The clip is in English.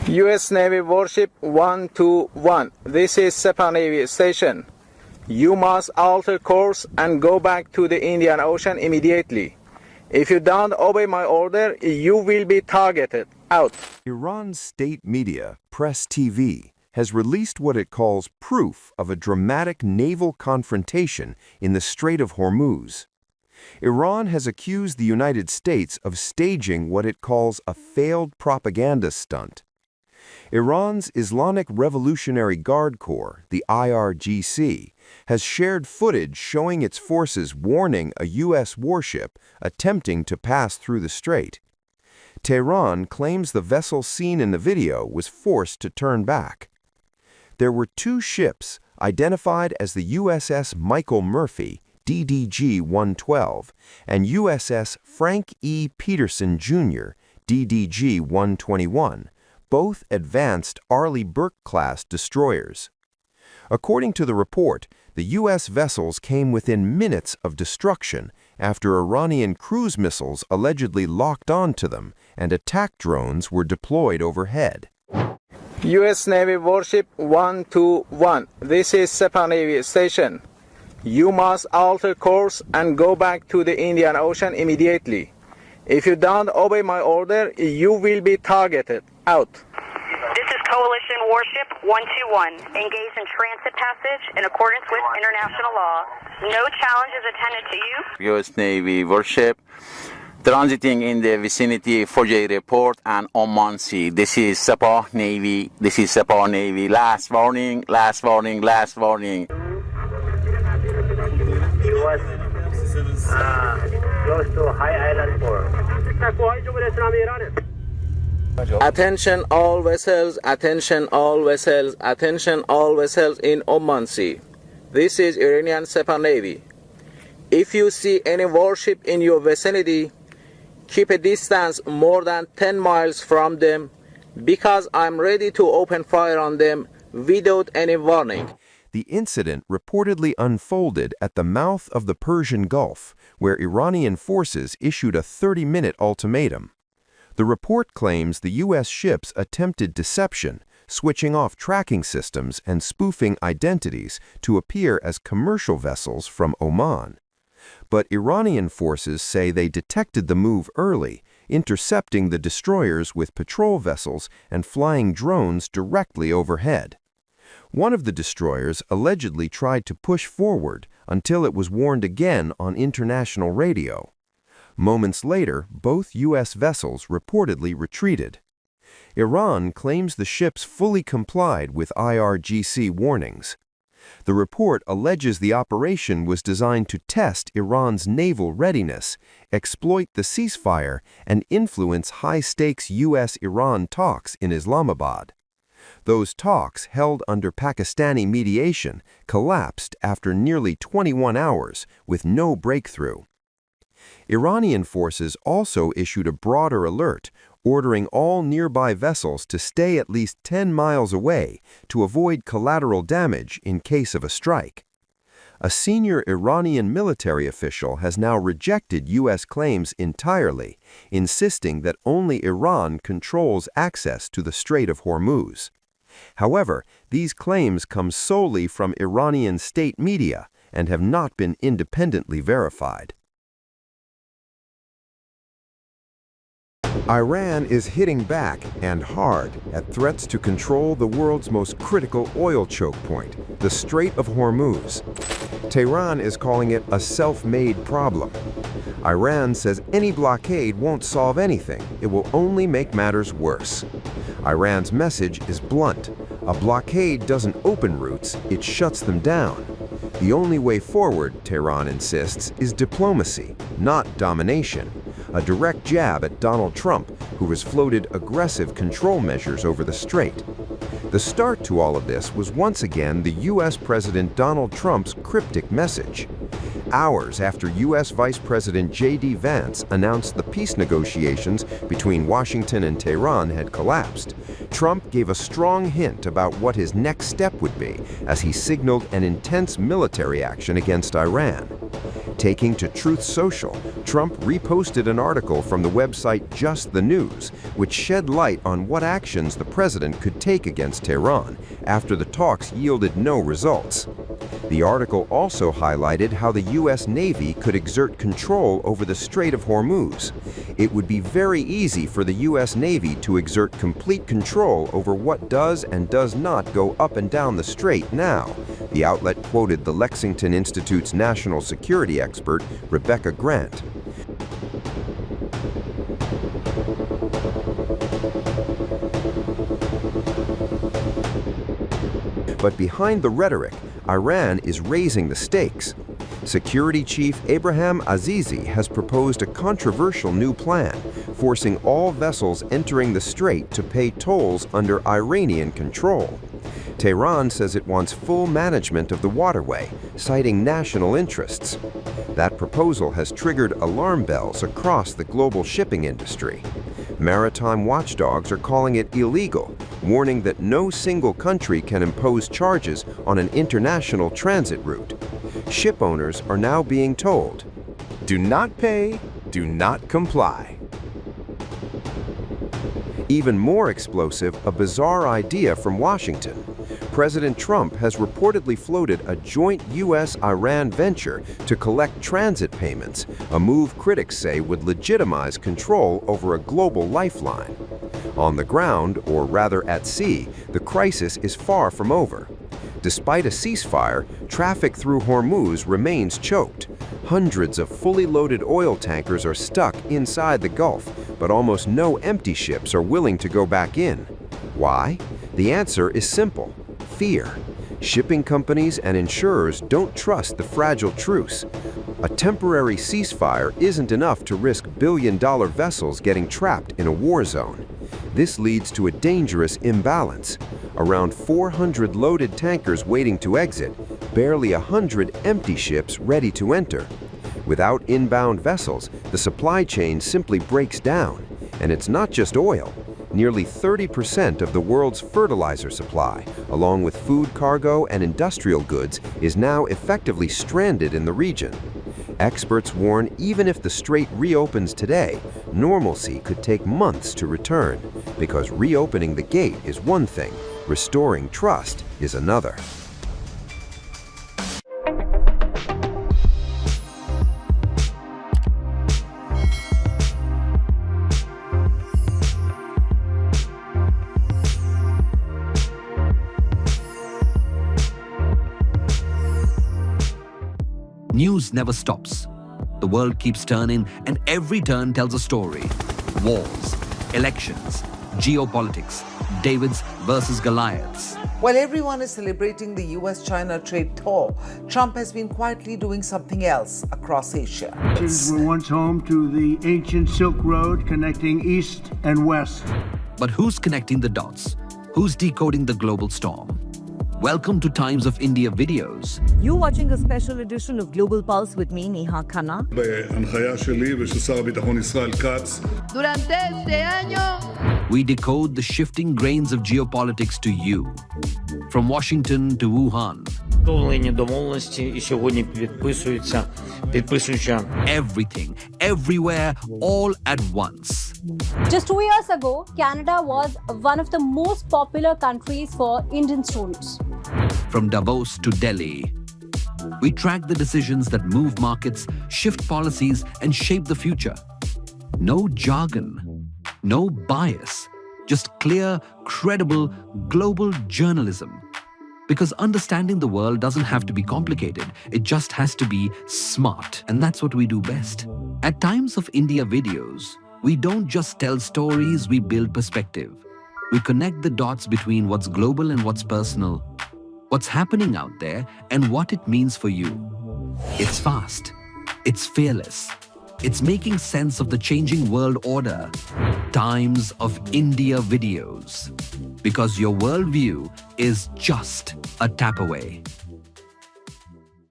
U.S. Navy Warship 121. This is Sepah Navy Station. You must alter course and go back to the Indian Ocean immediately. If you don't obey my order, you will be targeted. Out. Iran's state media, Press TV, has released what it calls proof of a dramatic naval confrontation in the Strait of Hormuz. Iran has accused the United States of staging what it calls a failed propaganda stunt. Iran's Islamic Revolutionary Guard Corps, the IRGC, has shared footage showing its forces warning a U.S. warship attempting to pass through the strait. Tehran claims the vessel seen in the video was forced to turn back. There were two ships identified as the USS Michael Murphy, DDG-112, and USS Frank E. Peterson, Jr., DDG-121, both advanced Arleigh Burke-class destroyers. According to the report, the U.S. vessels came within minutes of destruction after Iranian cruise missiles allegedly locked onto them and attack drones were deployed overhead. U.S. Navy Warship 121. This is Sepah Navy Station. You must alter course and go back to the Indian Ocean immediately. If you don't obey my order, you will be targeted. Out. This is Coalition Warship 121, engaged in transit passage in accordance with international law. No challenge is attended to you. U.S. Navy warship transiting in the vicinity Fujairah Port and Oman Sea. This is Sepah Navy. This is Sepah Navy. Last warning, last warning, last warning. He was close to High Island 4. Attention all vessels, attention all vessels, attention all vessels in Oman Sea. This is Iranian Sepah Navy. If you see any warship in your vicinity, keep a distance more than 10 miles from them because I'm ready to open fire on them without any warning. The incident reportedly unfolded at the mouth of the Persian Gulf, where Iranian forces issued a 30-minute ultimatum. The report claims the U.S. ships attempted deception, switching off tracking systems and spoofing identities to appear as commercial vessels from Oman. But Iranian forces say they detected the move early, intercepting the destroyers with patrol vessels and flying drones directly overhead. One of the destroyers allegedly tried to push forward until it was warned again on international radio. Moments later, both U.S. vessels reportedly retreated. Iran claims the ships fully complied with IRGC warnings. The report alleges the operation was designed to test Iran's naval readiness, exploit the ceasefire, and influence high-stakes U.S.-Iran talks in Islamabad. Those talks, held under Pakistani mediation, collapsed after nearly 21 hours with no breakthrough. Iranian forces also issued a broader alert, ordering all nearby vessels to stay at least 10 miles away to avoid collateral damage in case of a strike. A senior Iranian military official has now rejected U.S. claims entirely, insisting that only Iran controls access to the Strait of Hormuz. However, these claims come solely from Iranian state media and have not been independently verified. Iran is hitting back, and hard, at threats to control the world's most critical oil choke point, the Strait of Hormuz. Tehran is calling it a self-made problem. Iran says any blockade won't solve anything, it will only make matters worse. Iran's message is blunt. A blockade doesn't open routes, it shuts them down. The only way forward, Tehran insists, is diplomacy, not domination. A direct jab at Donald Trump, who has floated aggressive control measures over the strait. The start to all of this was once again the U.S. President Donald Trump's cryptic message. Hours after U.S. Vice President J.D. Vance announced the peace negotiations between Washington and Tehran had collapsed, Trump gave a strong hint about what his next step would be as he signaled an intense military action against Iran. Taking to Truth Social, Trump reposted an article from the website Just the News, which shed light on what actions the president could take against Tehran after the talks yielded no results. The article also highlighted how the U.S. Navy could exert control over the Strait of Hormuz. It would be very easy for the U.S. Navy to exert complete control over what does and does not go up and down the strait now, the outlet quoted the Lexington Institute's national security expert, Rebecca Grant. But behind the rhetoric, Iran is raising the stakes. Security Chief Abraham Azizi has proposed a controversial new plan, forcing all vessels entering the strait to pay tolls under Iranian control. Tehran says it wants full management of the waterway, citing national interests. That proposal has triggered alarm bells across the global shipping industry. Maritime watchdogs are calling it illegal, warning that no single country can impose charges on an international transit route. Ship owners are now being told, do not pay, do not comply. Even more explosive, a bizarre idea from Washington. President Trump has reportedly floated a joint U.S.-Iran venture to collect transit payments, a move critics say would legitimize control over a global lifeline. On the ground, or rather at sea, the crisis is far from over. Despite a ceasefire, traffic through Hormuz remains choked. Hundreds of fully loaded oil tankers are stuck inside the Gulf, but almost no empty ships are willing to go back in. Why? The answer is simple: fear. Shipping companies and insurers don't trust the fragile truce. A temporary ceasefire isn't enough to risk billion-dollar vessels getting trapped in a war zone. This leads to a dangerous imbalance. Around 400 loaded tankers waiting to exit, barely 100 empty ships ready to enter. Without inbound vessels, the supply chain simply breaks down. And it's not just oil. Nearly 30% of the world's fertilizer supply, along with food cargo and industrial goods, is now effectively stranded in the region. Experts warn even if the strait reopens today, normalcy could take months to return, because reopening the gate is one thing, restoring trust is another. News never stops. The world keeps turning, and every turn tells a story. Wars, elections, geopolitics, Davids versus Goliaths. While everyone is celebrating the US-China trade thaw, Trump has been quietly doing something else across Asia. These were once home to the ancient Silk Road connecting east and west. But who's connecting the dots? Who's decoding the global storm? Welcome to Times of India videos. You're watching a special edition of Global Pulse with me, Neha Khanna. בהנחיה שלי ושל שר הביטחון ישראל כץ. Durante este año, we decode the shifting grains of geopolitics to you. From Washington to Wuhan. Everything, everywhere, all at once. Just 2 years ago, Canada was one of the most popular countries for Indian students. From Davos to Delhi, we track the decisions that move markets, shift policies, and shape the future. No jargon, no bias, just clear, credible, global journalism. Because understanding the world doesn't have to be complicated, it just has to be smart, and that's what we do best. At Times of India videos, we don't just tell stories, we build perspective. We connect the dots between what's global and what's personal, what's happening out there, and what it means for you. It's fast, it's fearless, it's making sense of the changing world order. Times of India videos. Because your worldview is just a tap away.